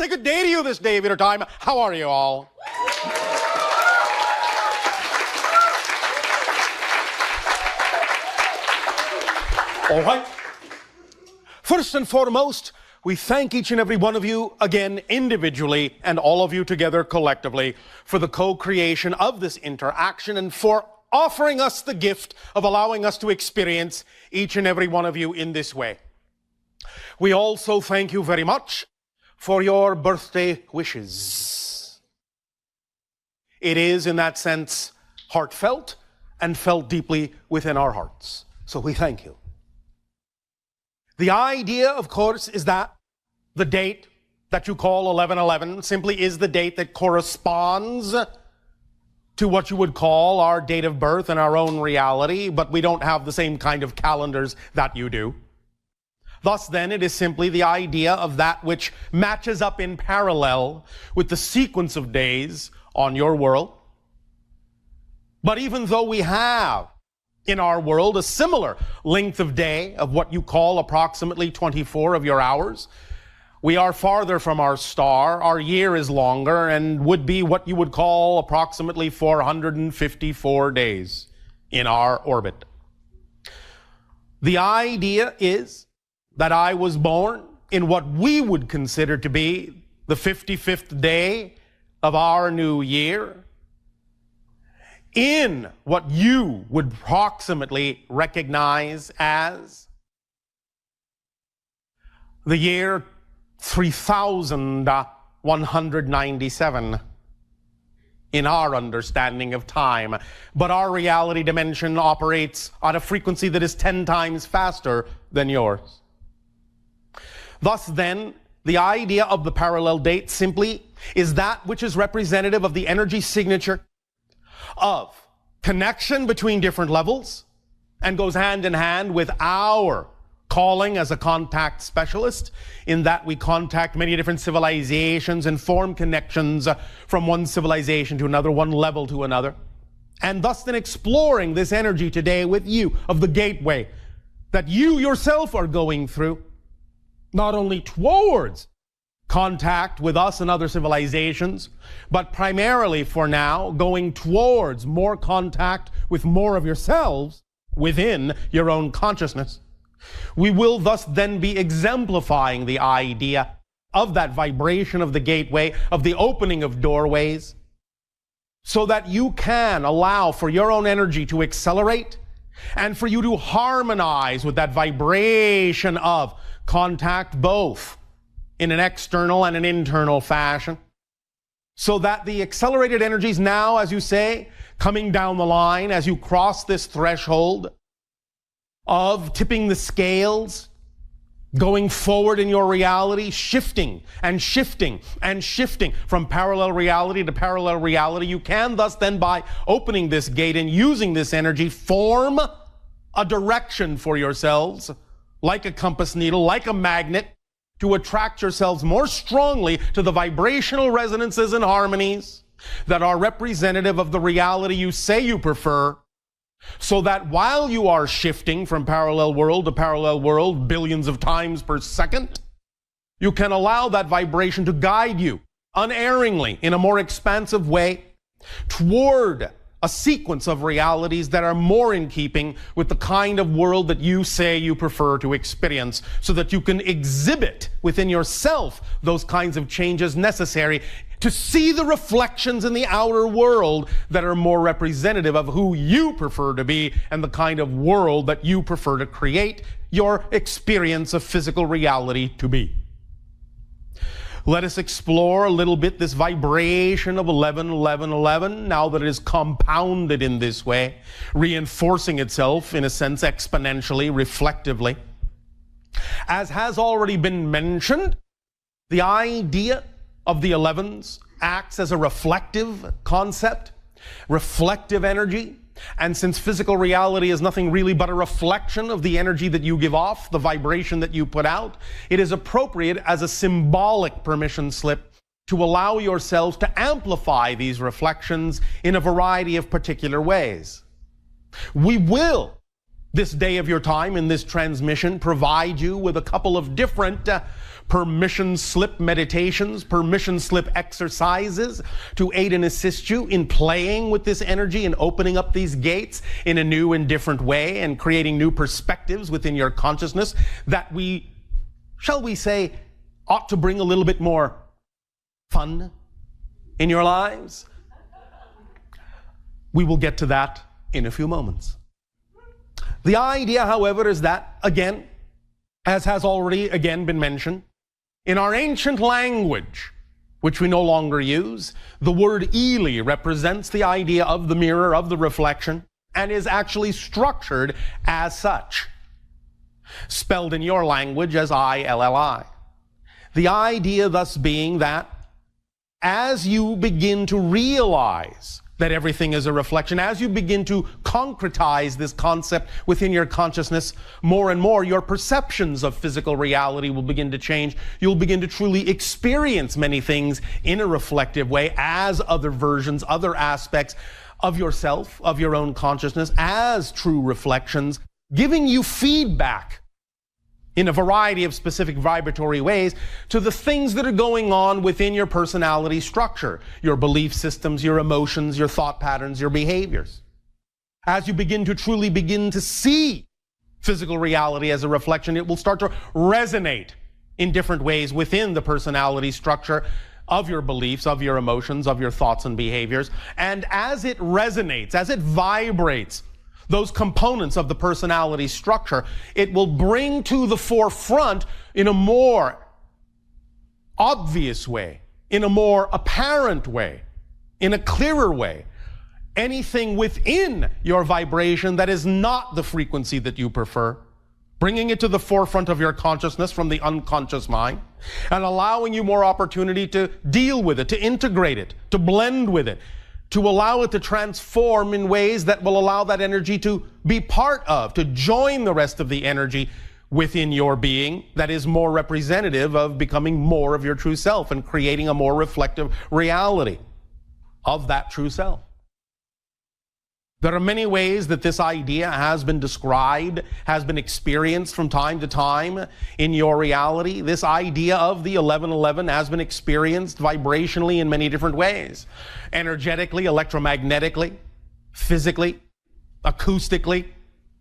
say good day to you this day of your time. How are you all? All right. First and foremost, we thank each and every one of you again individually and all of you together collectively for the co-creation of this interaction and for offering us the gift of allowing us to experience each and every one of you in this way. We also thank you very much for your birthday wishes. It is, in that sense, heartfelt and felt deeply within our hearts. So we thank you. The idea, of course, is that the date that you call 11/11 simply is the date that corresponds to what you would call our date of birth and our own reality, but we don't have the same kind of calendars that you do. Thus, then, it is simply the idea of that which matches up in parallel with the sequence of days on your world. But even though we have in our world a similar length of day of what you call approximately 24 of your hours, we are farther from our star. Our year is longer and would be what you would call approximately 454 days in our orbit. The idea is that I was born in what we would consider to be the 55th day of our new year, in what you would approximately recognize as the year 3197 in our understanding of time. But our reality dimension operates on a frequency that is 10 times faster than yours. Thus then, the idea of the parallel date simply is that which is representative of the energy signature of connection between different levels and goes hand in hand with our calling as a contact specialist, in that we contact many different civilizations and form connections from one civilization to another, one level to another. And thus then exploring this energy today with you of the gateway that you yourself are going through, not only towards contact with us and other civilizations, but primarily for now going towards more contact with more of yourselves within your own consciousness. We will thus then be exemplifying the idea of that vibration of the gateway, of the opening of doorways, so that you can allow for your own energy to accelerate and for you to harmonize with that vibration of contact, both in an external and an internal fashion, so that the accelerated energies now, as you say, coming down the line as you cross this threshold of tipping the scales, going forward in your reality, shifting and shifting and shifting from parallel reality to parallel reality, you can thus then, by opening this gate and using this energy, form a direction for yourselves, like a compass needle, like a magnet, to attract yourselves more strongly to the vibrational resonances and harmonies that are representative of the reality you say you prefer, so that while you are shifting from parallel world to parallel world billions of times per second, you can allow that vibration to guide you unerringly in a more expansive way toward a sequence of realities that are more in keeping with the kind of world that you say you prefer to experience, so that you can exhibit within yourself those kinds of changes necessary to see the reflections in the outer world that are more representative of who you prefer to be and the kind of world that you prefer to create your experience of physical reality to be. Let us explore a little bit this vibration of 11-11-11, now that it is compounded in this way, reinforcing itself, in a sense, exponentially, reflectively. As has already been mentioned, the idea of the 11s acts as a reflective concept, reflective energy. And since physical reality is nothing really but a reflection of the energy that you give off, the vibration that you put out, it is appropriate as a symbolic permission slip to allow yourselves to amplify these reflections in a variety of particular ways. We will this day of your time in this transmission provide you with a couple of different permission slip meditations, permission slip exercises to aid and assist you in playing with this energy and opening up these gates in a new and different way and creating new perspectives within your consciousness that we, shall we say, ought to bring a little bit more fun in your lives. We will get to that in a few moments. The idea, however, is that, again, as has already again been mentioned, in our ancient language, which we no longer use, the word Ili represents the idea of the mirror, of the reflection, and is actually structured as such, spelled in your language as I-L-L-I. The idea thus being that as you begin to realize that everything is a reflection, as you begin to concretize this concept within your consciousness more and more, your perceptions of physical reality will begin to change. You'll begin to truly experience many things in a reflective way as other versions, other aspects of yourself, of your own consciousness, as true reflections, giving you feedback in a variety of specific vibratory ways to the things that are going on within your personality structure, your belief systems, your emotions, your thought patterns, your behaviors. As you begin to see physical reality as a reflection, it will start to resonate in different ways within the personality structure of your beliefs, of your emotions, of your thoughts and behaviors. And as it resonates, as it vibrates, those components of the personality structure, it will bring to the forefront in a more obvious way, in a more apparent way, in a clearer way, anything within your vibration that is not the frequency that you prefer, bringing it to the forefront of your consciousness from the unconscious mind, and allowing you more opportunity to deal with it, to integrate it, to blend with it, to allow it to transform in ways that will allow that energy to be part of, to join the rest of the energy within your being that is more representative of becoming more of your true self and creating a more reflective reality of that true self. There are many ways that this idea has been described, has been experienced from time to time in your reality. This idea of the 1111 has been experienced vibrationally in many different ways. Energetically, electromagnetically, physically, acoustically,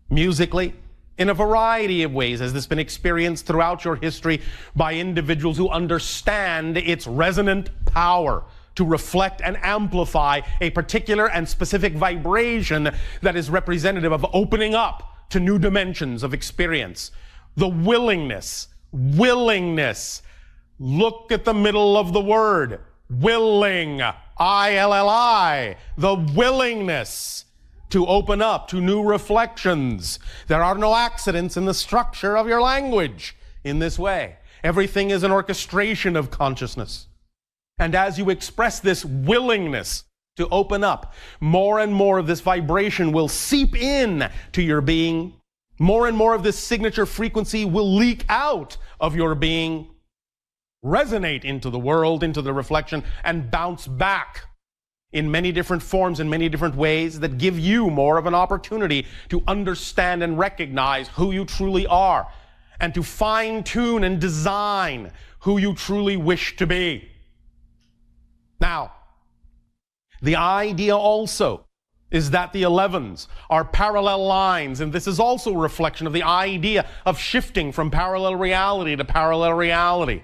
musically, in a variety of ways has this been experienced throughout your history by individuals who understand its resonant power to reflect and amplify a particular and specific vibration that is representative of opening up to new dimensions of experience. The willingness. Look at the middle of the word. Willing. I-L-L-I. The willingness to open up to new reflections. There are no accidents in the structure of your language in this way. Everything is an orchestration of consciousness. And as you express this willingness to open up, more and more of this vibration will seep in to your being. More and more of this signature frequency will leak out of your being, resonate into the world, into the reflection, and bounce back in many different forms, in many different ways that give you more of an opportunity to understand and recognize who you truly are and to fine-tune and design who you truly wish to be. Now, the idea also is that the 11s are parallel lines, and this is also a reflection of the idea of shifting from parallel reality to parallel reality.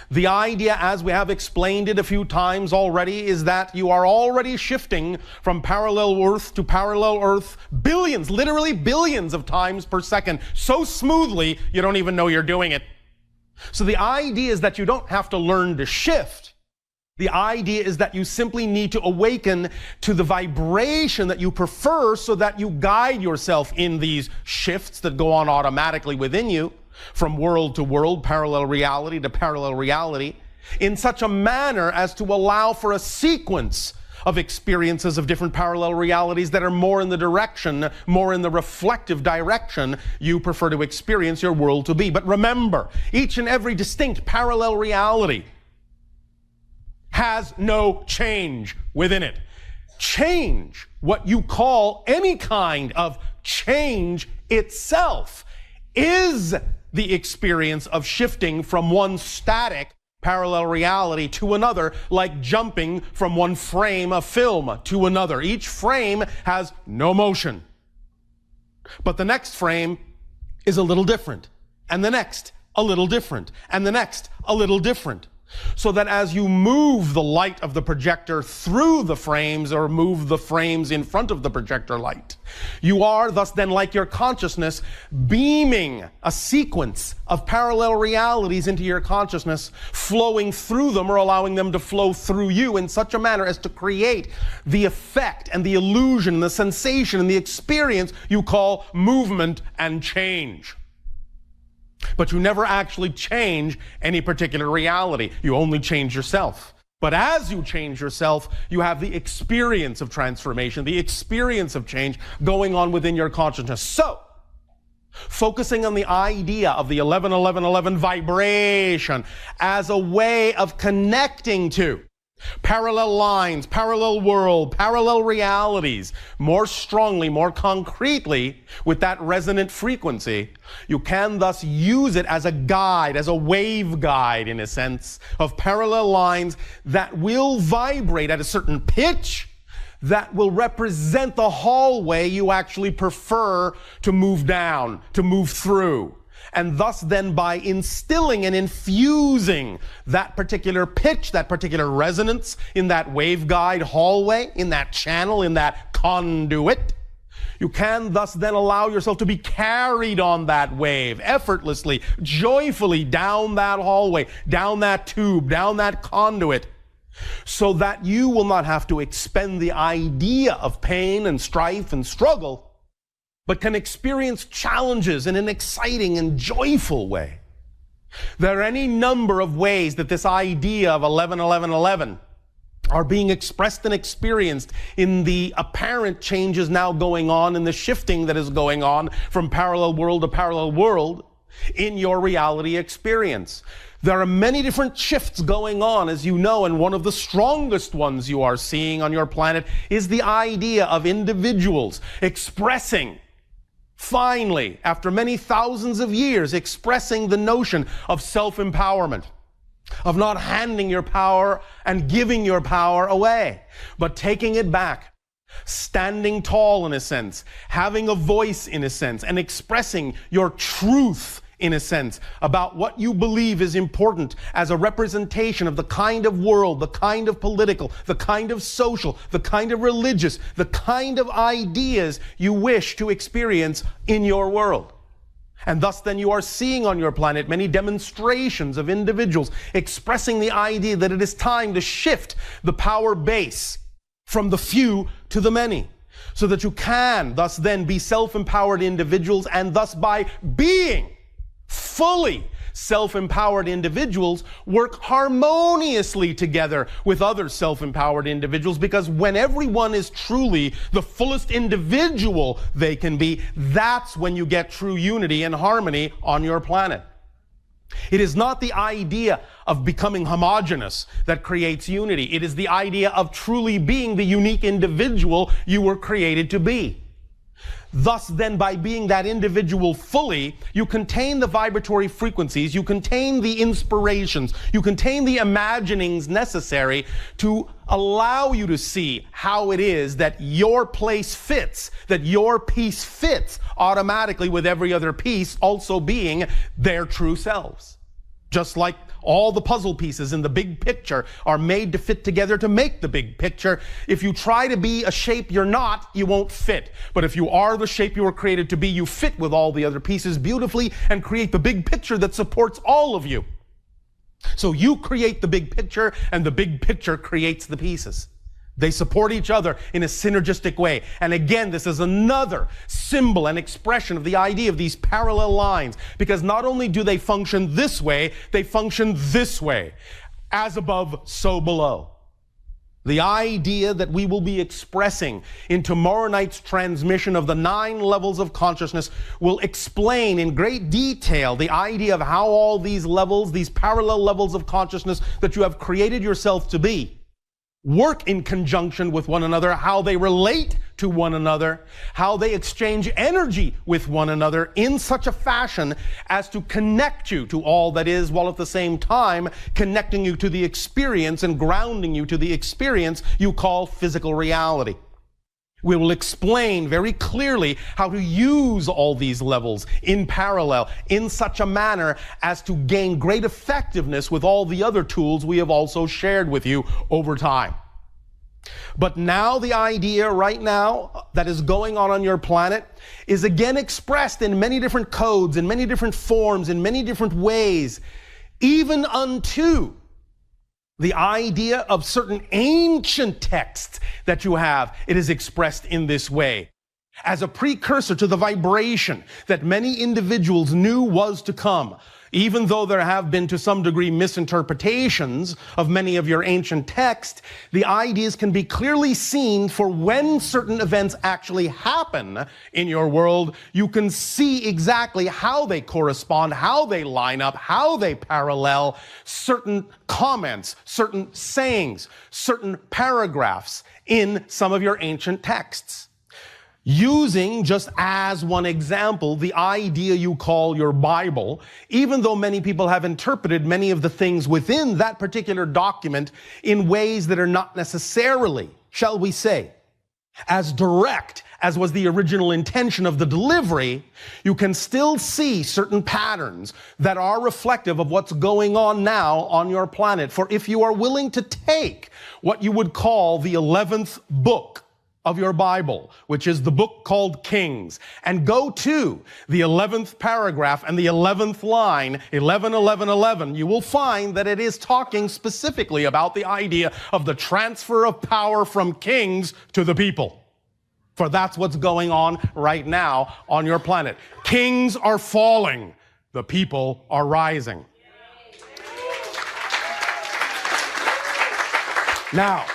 The idea, as we have explained it a few times already, is that you are already shifting from parallel Earth to parallel Earth billions, literally billions of times per second, so smoothly you don't even know you're doing it. So the idea is that you don't have to learn to shift. The idea is that you simply need to awaken to the vibration that you prefer so that you guide yourself in these shifts that go on automatically within you from world to world, parallel reality to parallel reality, in such a manner as to allow for a sequence of experiences of different parallel realities that are more in the direction, more in the reflective direction you prefer to experience your world to be. But remember, each and every distinct parallel reality has no change within it. Change, what you call any kind of change itself is the experience of shifting from one static parallel reality to another, like jumping from one frame of film to another. Each frame has no motion. But the next frame is a little different, and the next a little different, and the next a little different. So that as you move the light of the projector through the frames, or move the frames in front of the projector light, you are thus then, like your consciousness, beaming a sequence of parallel realities into your consciousness, flowing through them or allowing them to flow through you in such a manner as to create the effect and the illusion, the sensation and the experience you call movement and change. But you never actually change any particular reality. You only change yourself. But as you change yourself, you have the experience of transformation, the experience of change going on within your consciousness. So, focusing on the idea of the 11-11-11 vibration as a way of connecting to parallel lines, parallel world, parallel realities, more strongly, more concretely with that resonant frequency, you can thus use it as a guide, as a wave guide in a sense, of parallel lines that will vibrate at a certain pitch that will represent the hallway you actually prefer to move down, to move through. And thus then, by instilling and infusing that particular pitch, that particular resonance in that waveguide hallway, in that channel, in that conduit, you can thus then allow yourself to be carried on that wave effortlessly, joyfully down that hallway, down that tube, down that conduit, so that you will not have to expend the idea of pain and strife and struggle, but can experience challenges in an exciting and joyful way. There are any number of ways that this idea of 11-11-11 are being expressed and experienced in the apparent changes now going on, in the shifting that is going on from parallel world to parallel world in your reality experience. There are many different shifts going on, as you know, and one of the strongest ones you are seeing on your planet is the idea of individuals expressing, finally, after many thousands of years, expressing the notion of self-empowerment, of not handing your power and giving your power away, but taking it back, standing tall in a sense, having a voice in a sense, and expressing your truth in a sense about what you believe is important as a representation of the kind of world, the kind of political, the kind of social, the kind of religious, the kind of ideas you wish to experience in your world. And thus then you are seeing on your planet many demonstrations of individuals expressing the idea that it is time to shift the power base from the few to the many, so that you can thus then be self-empowered individuals, and thus by being fully self-empowered individuals work harmoniously together with other self-empowered individuals, because when everyone is truly the fullest individual they can be, that's when you get true unity and harmony on your planet. It is not the idea of becoming homogeneous that creates unity. It is the idea of truly being the unique individual you were created to be. Thus then, by being that individual fully, you contain the vibratory frequencies, you contain the inspirations, you contain the imaginings necessary to allow you to see how it is that your place fits, that your piece fits automatically with every other piece also being their true selves. Just like all the puzzle pieces in the big picture are made to fit together to make the big picture. If you try to be a shape you're not, you won't fit. But if you are the shape you were created to be, you fit with all the other pieces beautifully and create the big picture that supports all of you. So you create the big picture, and the big picture creates the pieces. They support each other in a synergistic way. And again, this is another symbol and expression of the idea of these parallel lines, because not only do they function this way, they function this way. As above, so below. The idea that we will be expressing in tomorrow night's transmission of the 9 levels of consciousness will explain in great detail the idea of how all these levels, these parallel levels of consciousness that you have created yourself to be, work in conjunction with one another, how they relate to one another, how they exchange energy with one another in such a fashion as to connect you to all that is, while at the same time connecting you to the experience and grounding you to the experience you call physical reality. We will explain very clearly how to use all these levels in parallel in such a manner as to gain great effectiveness with all the other tools we have also shared with you over time. But now the idea right now that is going on your planet is again expressed in many different codes, in many different forms, in many different ways, even unto the idea of certain ancient texts that you have. It is expressed in this way as a precursor to the vibration that many individuals knew was to come. Even though there have been to some degree misinterpretations of many of your ancient texts, the ideas can be clearly seen for when certain events actually happen in your world. You can see exactly how they correspond, how they line up, how they parallel certain comments, certain sayings, certain paragraphs in some of your ancient texts. Using, just as one example, the idea you call your Bible, even though many people have interpreted many of the things within that particular document in ways that are not necessarily, shall we say, as direct as was the original intention of the delivery, you can still see certain patterns that are reflective of what's going on now on your planet. For if you are willing to take what you would call the 11th book of your Bible, which is the book called Kings, and go to the 11th paragraph and the 11th line, 11, 11, 11, you will find that it is talking specifically about the idea of the transfer of power from kings to the people. For that's what's going on right now on your planet. Kings are falling. The people are rising. Now,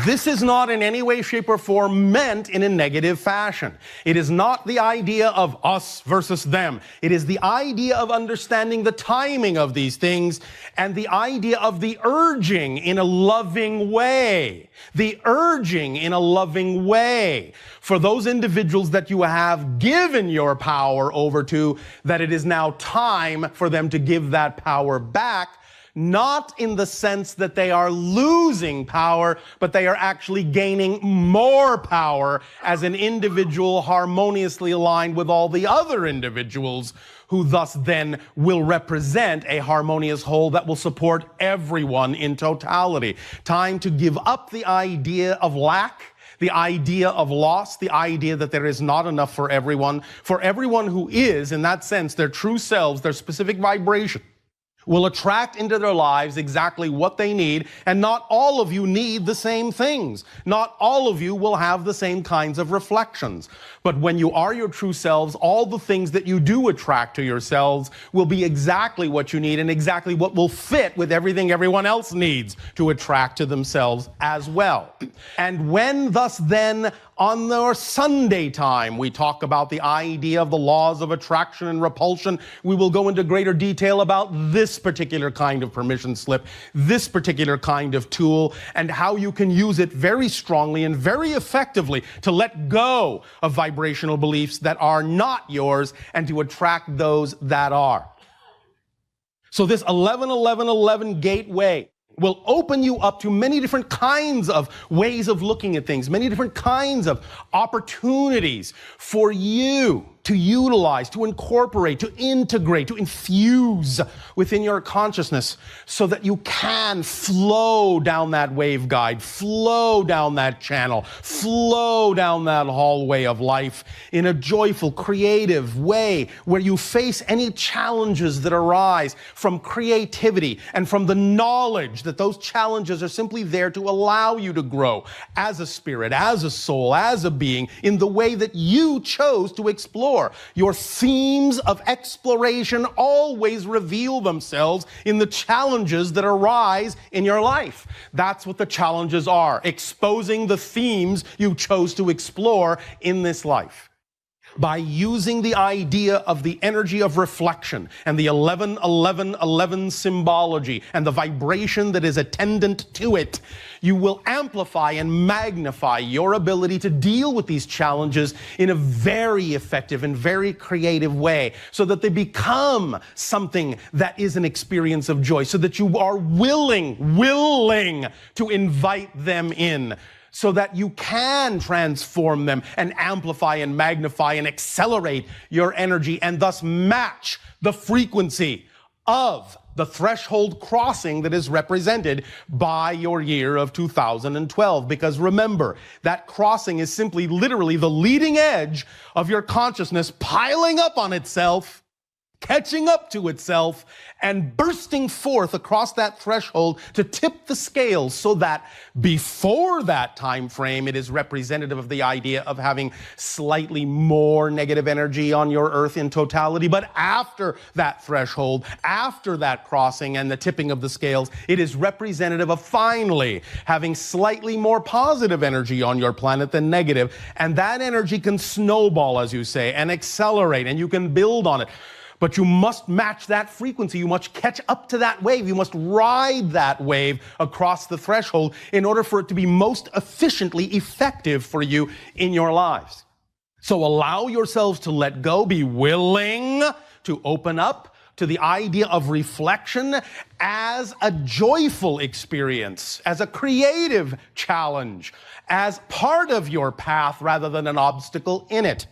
this is not in any way, shape, or form meant in a negative fashion. It is not the idea of us versus them. It is the idea of understanding the timing of these things and the idea of the urging in a loving way. The urging in a loving way for those individuals that you have given your power over to, that it is now time for them to give that power back. Not in the sense that they are losing power, but they are actually gaining more power as an individual harmoniously aligned with all the other individuals who thus then will represent a harmonious whole that will support everyone in totality. Time to give up the idea of lack, the idea of loss, the idea that there is not enough for everyone who is, in that sense, their true selves, their specific vibration, will attract into their lives exactly what they need, and not all of you need the same things. Not all of you will have the same kinds of reflections. But when you are your true selves, all the things that you do attract to yourselves will be exactly what you need and exactly what will fit with everything everyone else needs to attract to themselves as well. And when thus then on our Sunday time, we talk about the idea of the laws of attraction and repulsion, we will go into greater detail about this particular kind of permission slip, this particular kind of tool, and how you can use it very strongly and very effectively to let go of vibrational beliefs that are not yours and to attract those that are. So this 11-11-11 gateway will open you up to many different kinds of ways of looking at things, many different kinds of opportunities for you to utilize, to incorporate, to integrate, to infuse within your consciousness so that you can flow down that waveguide, flow down that channel, flow down that hallway of life in a joyful, creative way where you face any challenges that arise from creativity and from the knowledge that those challenges are simply there to allow you to grow as a spirit, as a soul, as a being in the way that you chose to explore. Your themes of exploration always reveal themselves in the challenges that arise in your life. That's what the challenges are, exposing the themes you chose to explore in this life. by using the idea of the energy of reflection and the 11-11-11 symbology and the vibration that is attendant to it, you will amplify and magnify your ability to deal with these challenges in a very effective and very creative way, so that they become something that is an experience of joy, so that you are willing to invite them in, so that you can transform them and amplify and magnify and accelerate your energy, and thus match the frequency of the threshold crossing that is represented by your year of 2012. Because remember, that crossing is simply literally the leading edge of your consciousness piling up on itself, catching up to itself, and bursting forth across that threshold to tip the scales, so that before that time frame, it is representative of the idea of having slightly more negative energy on your earth in totality. But after that threshold, after that crossing and the tipping of the scales, it is representative of finally having slightly more positive energy on your planet than negative. And that energy can snowball, as you say, and accelerate, and you can build on it. But you must match that frequency. You must catch up to that wave. You must ride that wave across the threshold in order for it to be most efficiently effective for you in your lives. So allow yourselves to let go. Be willing to open up to the idea of reflection as a joyful experience, as a creative challenge, as part of your path rather than an obstacle in it.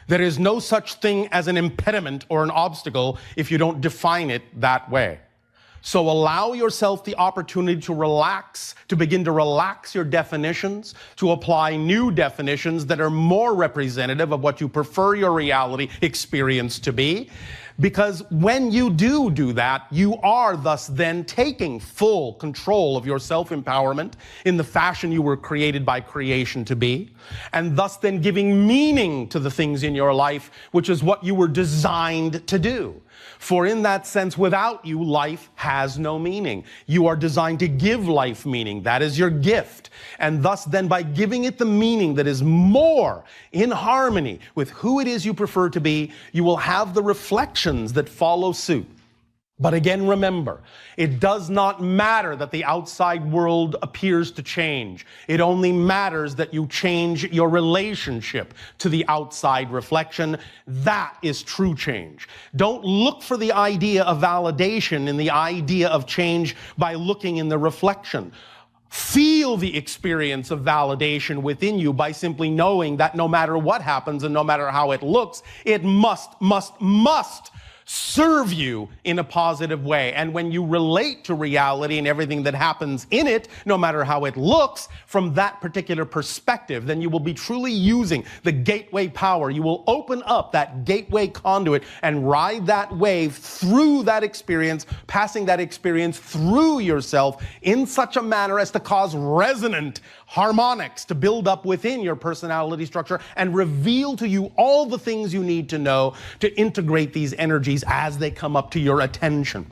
There is no such thing as an impediment or an obstacle if you don't define it that way. So allow yourself the opportunity to relax, to begin to relax your definitions, to apply new definitions that are more representative of what you prefer your reality experience to be. Because when you do that, you are thus then taking full control of your self-empowerment in the fashion you were created by creation to be, and thus then giving meaning to the things in your life, which is what you were designed to do. For in that sense, without you, life has no meaning. You are designed to give life meaning. That is your gift. And thus then, by giving it the meaning that is more in harmony with who it is you prefer to be, you will have the reflections that follow suit. But again, remember, it does not matter that the outside world appears to change. It only matters that you change your relationship to the outside reflection. That is true change. Don't look for the idea of validation in the idea of change by looking in the reflection. Feel the experience of validation within you by simply knowing that no matter what happens and no matter how it looks, it must serve you in a positive way. And when you relate to reality and everything that happens in it, no matter how it looks, from that particular perspective, then you will be truly using the gateway power. You will open up that gateway conduit and ride that wave through that experience, passing that experience through yourself in such a manner as to cause resonant harmonics to build up within your personality structure and reveal to you all the things you need to know to integrate these energies as they come up to your attention.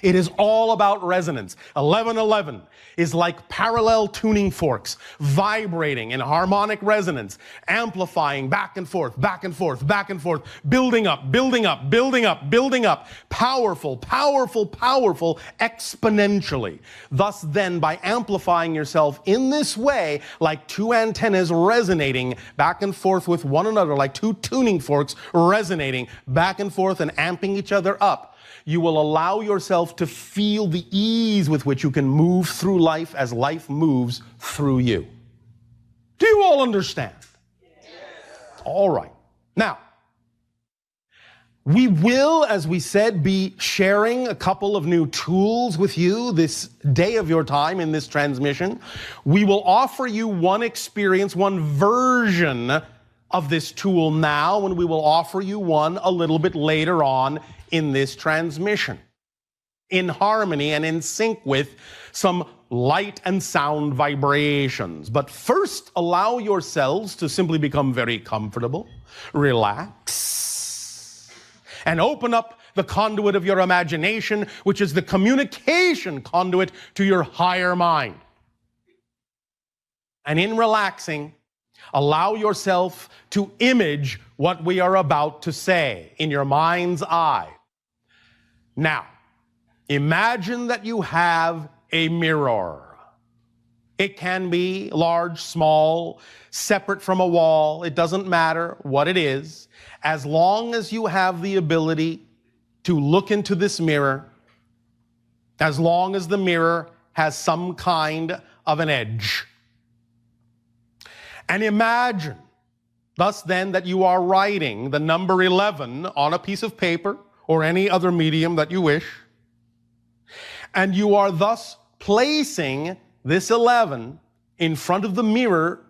It is all about resonance. 1111 is like parallel tuning forks, vibrating in harmonic resonance, amplifying back and forth, back and forth, back and forth, building up, building up, building up, building up, powerful, powerful, powerful, exponentially. Thus then, by amplifying yourself in this way, like two antennas resonating back and forth with one another, like two tuning forks resonating back and forth and amping each other up, you will allow yourself to feel the ease with which you can move through life as life moves through you. Do you all understand? Yes. All right. Now, we will, as we said, be sharing a couple of new tools with you this day of your time in this transmission. We will offer you one experience, one version of this tool now, and we will offer you one a little bit later on in this transmission, in harmony and in sync with some light and sound vibrations. But first, allow yourselves to simply become very comfortable, relax, and open up the conduit of your imagination, which is the communication conduit to your higher mind. And in relaxing, Allow yourself to image what we are about to say in your mind's eye. Now, imagine that you have a mirror. It can be large, small, separate from a wall. It doesn't matter what it is, as long as you have the ability to look into this mirror, as long as the mirror has some kind of an edge. And imagine, thus then, that you are writing the number 11 on a piece of paper or any other medium that you wish, and you are thus placing this 11 in front of the mirror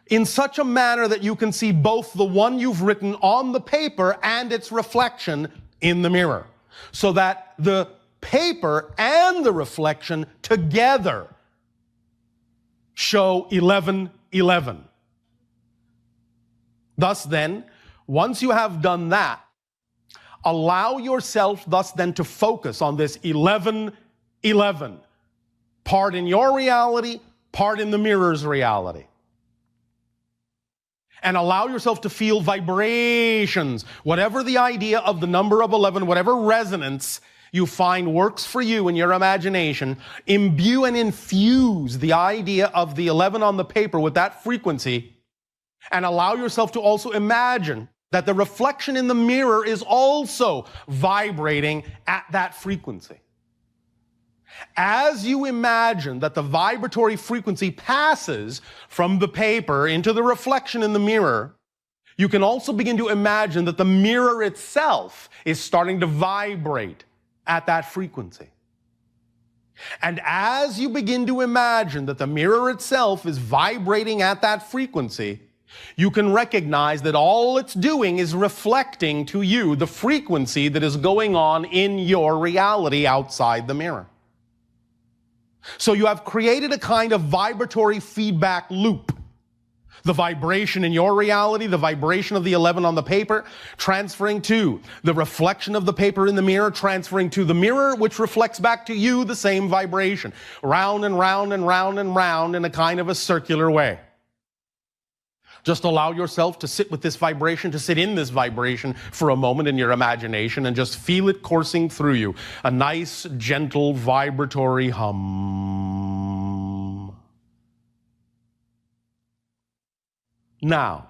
in such a manner that you can see both the one you've written on the paper and its reflection in the mirror, so that the paper and the reflection together show 11, 11. Thus then, once you have done that, allow yourself thus then to focus on this 11, 11. Part in your reality, part in the mirror's reality. And allow yourself to feel vibrations, whatever the idea of the number of 11, whatever resonance you find works for you in your imagination, imbue and infuse the idea of the 11 on the paper with that frequency, and allow yourself to also imagine that the reflection in the mirror is also vibrating at that frequency. As you imagine that the vibratory frequency passes from the paper into the reflection in the mirror, you can also begin to imagine that the mirror itself is starting to vibrate at that frequency. And as you begin to imagine that the mirror itself is vibrating at that frequency, you can recognize that all it's doing is reflecting to you the frequency that is going on in your reality outside the mirror. So you have created a kind of vibratory feedback loop. The vibration in your reality, the vibration of the 11 on the paper, transferring to the reflection of the paper in the mirror, transferring to the mirror, which reflects back to you the same vibration, round and round and round and round in a kind of a circular way. Just allow yourself to sit with this vibration, to sit in this vibration for a moment in your imagination and just feel it coursing through you. A nice, gentle, vibratory hum. Now,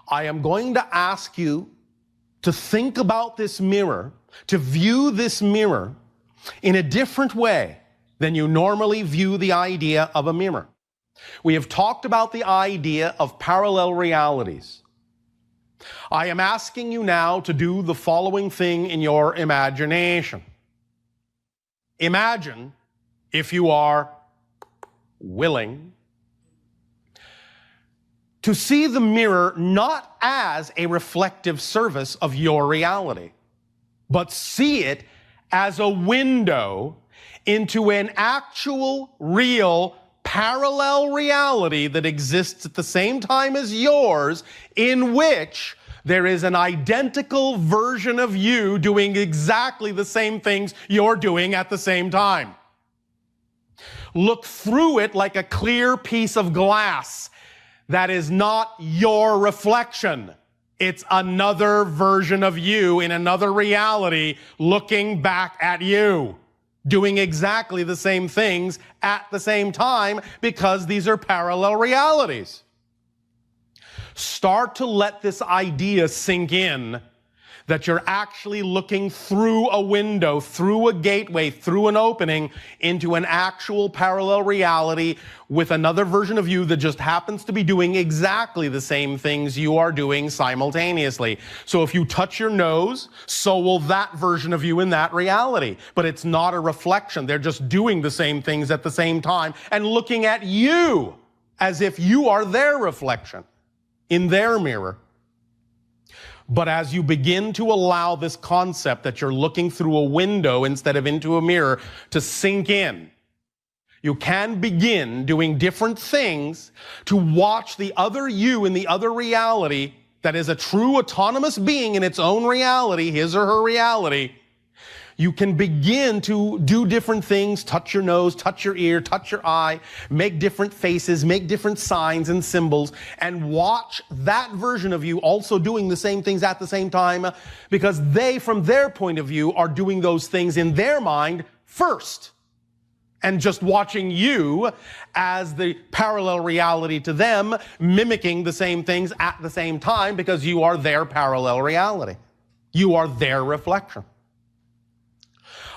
I am going to ask you to think about this mirror, to view this mirror in a different way than you normally view the idea of a mirror. We have talked about the idea of parallel realities. I am asking you now to do the following thing in your imagination. Imagine, if you are willing, to see the mirror not as a reflective surface of your reality, but see it as a window into an actual, real, parallel reality that exists at the same time as yours, in which there is an identical version of you doing exactly the same things you're doing at the same time. Look through it like a clear piece of glass that is not your reflection. It's another version of you in another reality looking back at you, doing exactly the same things at the same time, because these are parallel realities. Start to let this idea sink in, that you're actually looking through a window, through a gateway, through an opening into an actual parallel reality with another version of you that just happens to be doing exactly the same things you are doing simultaneously. So if you touch your nose, so will that version of you in that reality. But it's not a reflection. They're just doing the same things at the same time and looking at you as if you are their reflection in their mirror. But as you begin to allow this concept that you're looking through a window instead of into a mirror to sink in, you can begin doing different things to watch the other you in the other reality that is a true autonomous being in its own reality, his or her reality. you can begin to do different things, touch your nose, touch your ear, touch your eye, make different faces, make different signs and symbols, and watch that version of you also doing the same things at the same time, because they, from their point of view, are doing those things in their mind first. And just watching you as the parallel reality to them, mimicking the same things at the same time, because you are their parallel reality. You are their reflection.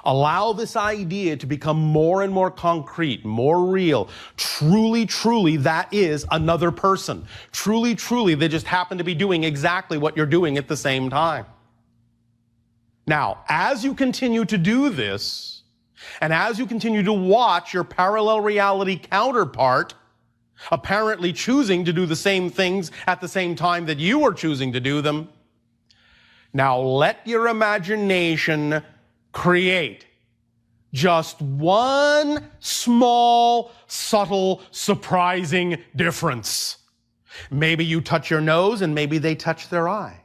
Allow this idea to become more and more concrete, more real. Truly, truly, that is another person. Truly, truly, they just happen to be doing exactly what you're doing at the same time. Now, as you continue to do this, and as you continue to watch your parallel reality counterpart apparently choosing to do the same things at the same time that you are choosing to do them, now let your imagination create just one small, subtle, surprising difference. Maybe you touch your nose and maybe they touch their eye.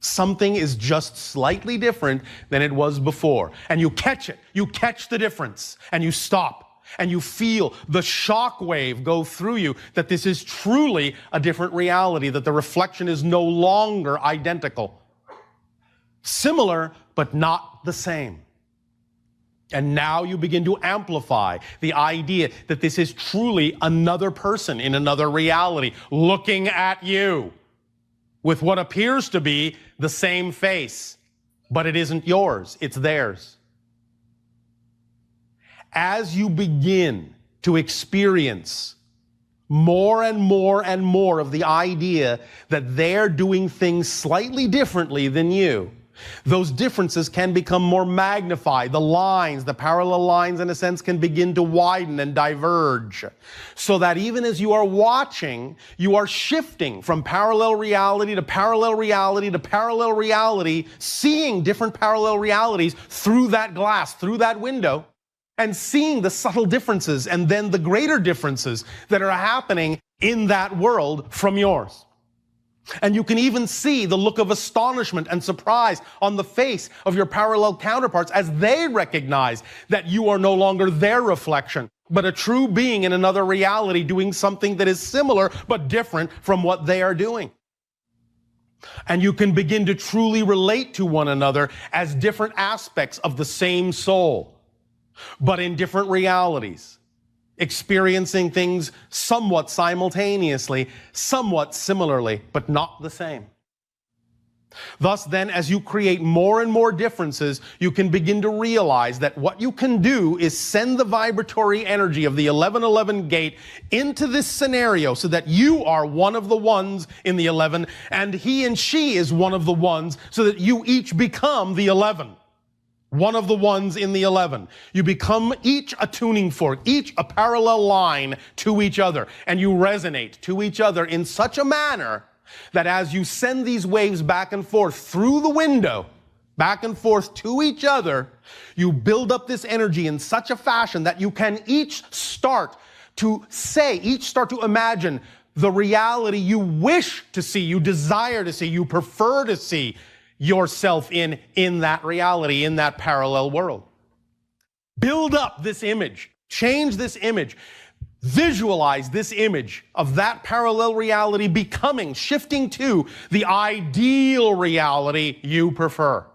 Something is just slightly different than it was before. And you catch it. You catch the difference and you stop and you feel the shock wave go through you that this is truly a different reality, that the reflection is no longer identical. Similar, but not the same. And now you begin to amplify the idea that this is truly another person in another reality looking at you with what appears to be the same face, but it isn't yours, it's theirs. As you begin to experience more and more and more of the idea that they're doing things slightly differently than you, those differences can become more magnified. The lines, the parallel lines in a sense, can begin to widen and diverge. So that even as you are watching, you are shifting from parallel reality to parallel reality to parallel reality, seeing different parallel realities through that glass, through that window, and seeing the subtle differences and then the greater differences that are happening in that world from yours. And you can even see the look of astonishment and surprise on the face of your parallel counterparts as they recognize that you are no longer their reflection, but a true being in another reality doing something that is similar but different from what they are doing. And you can begin to truly relate to one another as different aspects of the same soul, but in different realities, experiencing things somewhat simultaneously, somewhat similarly, but not the same. Thus then, as you create more and more differences, you can begin to realize that what you can do is send the vibratory energy of the 1111 gate into this scenario so that you are one of the ones in the 11 and he and she is one of the ones, so that you each become the 11. One of the ones in the 11. You become each a tuning fork, each a parallel line to each other, and you resonate to each other in such a manner that as you send these waves back and forth through the window, back and forth to each other, you build up this energy in such a fashion that you can each start to imagine the reality you wish to see, you desire to see, you prefer to see yourself in that reality, in that parallel world. Build up this image, change this image, visualize this image of that parallel reality becoming, shifting to the ideal reality you prefer.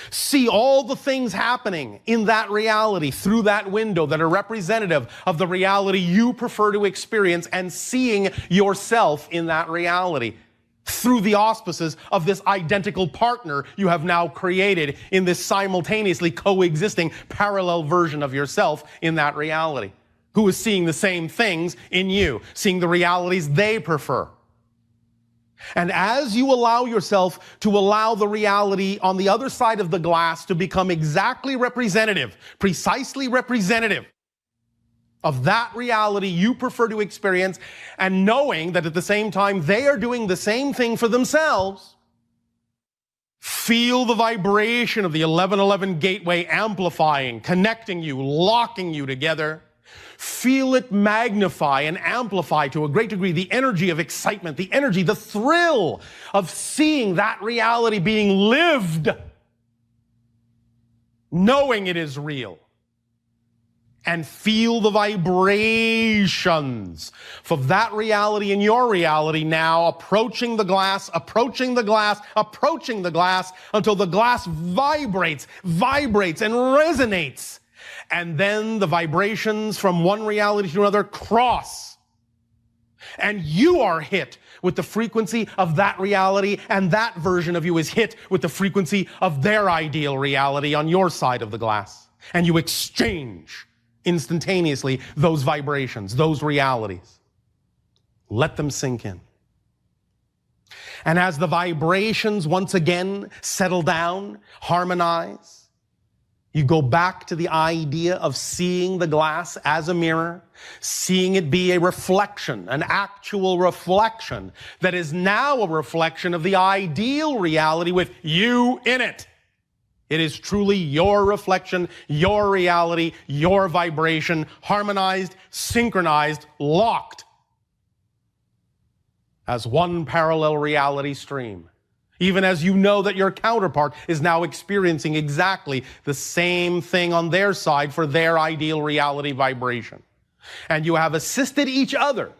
See all the things happening in that reality through that window that are representative of the reality you prefer to experience, and seeing yourself in that reality through the auspices of this identical partner you have now created in this simultaneously coexisting parallel version of yourself in that reality, who is seeing the same things in you, seeing the realities they prefer. And as you allow yourself to allow the reality on the other side of the glass to become exactly representative, precisely representative of that reality you prefer to experience, and knowing that at the same time they are doing the same thing for themselves, feel the vibration of the 1111 gateway amplifying, connecting you, locking you together. Feel it magnify and amplify to a great degree the energy of excitement, the energy, the thrill of seeing that reality being lived knowing it is real. And feel the vibrations of that reality and your reality now approaching the glass, approaching the glass, approaching the glass until the glass vibrates and resonates. And then the vibrations from one reality to another cross. And you are hit with the frequency of that reality, and that version of you is hit with the frequency of their ideal reality on your side of the glass. And you exchange instantaneously those vibrations, those realities. Let them sink in. And as the vibrations once again settle down, harmonize, you go back to the idea of seeing the glass as a mirror, seeing it be a reflection, an actual reflection that is now a reflection of the ideal reality with you in it. It is truly your reflection, your reality, your vibration, harmonized, synchronized, locked as one parallel reality stream. Even as you know that your counterpart is now experiencing exactly the same thing on their side for their ideal reality vibration. And you have assisted each other,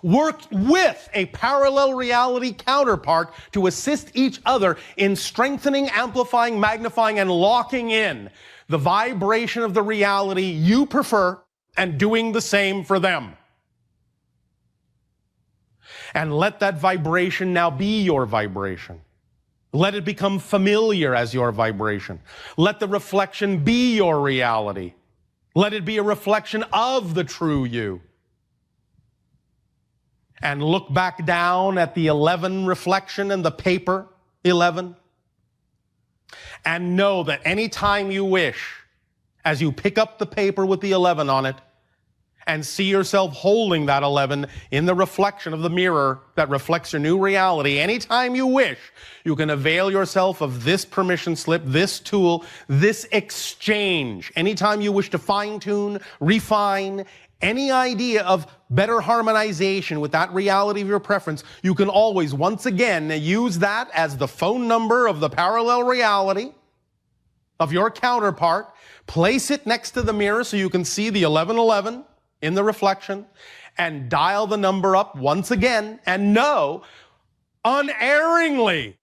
worked with a parallel reality counterpart to assist each other in strengthening, amplifying, magnifying, and locking in the vibration of the reality you prefer and doing the same for them. And let that vibration now be your vibration. Let it become familiar as your vibration. Let the reflection be your reality. Let it be a reflection of the true you. And look back down at the 11 reflection in the paper 11. And know that anytime you wish, as you pick up the paper with the 11 on it, and see yourself holding that 11 in the reflection of the mirror that reflects your new reality, anytime you wish, you can avail yourself of this permission slip, this tool, this exchange. Anytime you wish to fine-tune, refine, any idea of better harmonization with that reality of your preference, you can always, once again, use that as the phone number of the parallel reality of your counterpart. Place it next to the mirror so you can see the 1111 in the reflection, and dial the number up once again, and know unerringly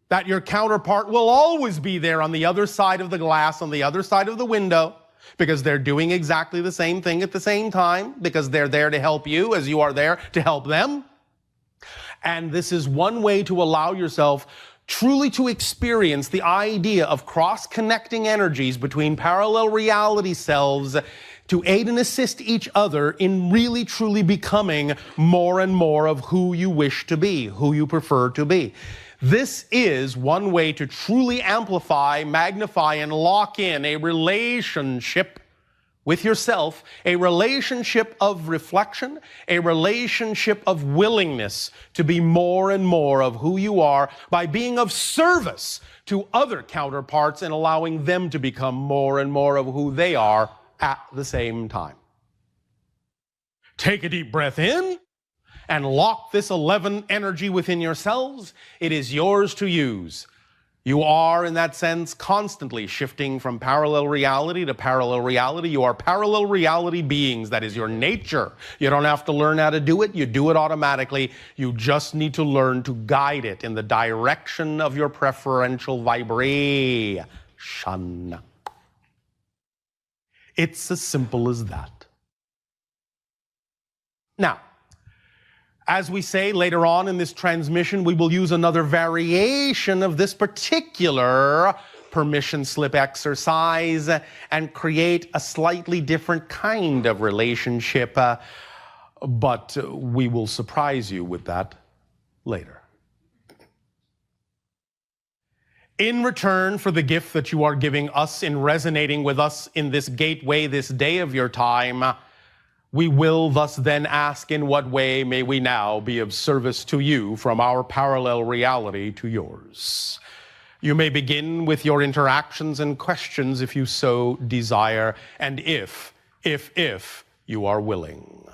that your counterpart will always be there on the other side of the glass, on the other side of the window, because they're doing exactly the same thing at the same time, because they're there to help you as you are there to help them. And this is one way to allow yourself truly to experience the idea of cross-connecting energies between parallel reality selves to aid and assist each other in really truly becoming more and more of who you wish to be, who you prefer to be. This is one way to truly amplify, magnify, and lock in a relationship with yourself, a relationship of reflection, a relationship of willingness to be more and more of who you are by being of service to other counterparts and allowing them to become more and more of who they are at the same time. Take a deep breath in and lock this 11 energy within yourselves. It is yours to use. You are, in that sense, constantly shifting from parallel reality to parallel reality. You are parallel reality beings. That is your nature. You don't have to learn how to do it. You do it automatically. You just need to learn to guide it in the direction of your preferential vibration. It's as simple as that. Now, as we say later on in this transmission, we will use another variation of this particular permission slip exercise and create a slightly different kind of relationship, but we will surprise you with that later. In return for the gift that you are giving us in resonating with us in this gateway, this day of your time, we will thus then ask, in what way may we now be of service to you from our parallel reality to yours? You may begin with your interactions and questions if you so desire, and if you are willing.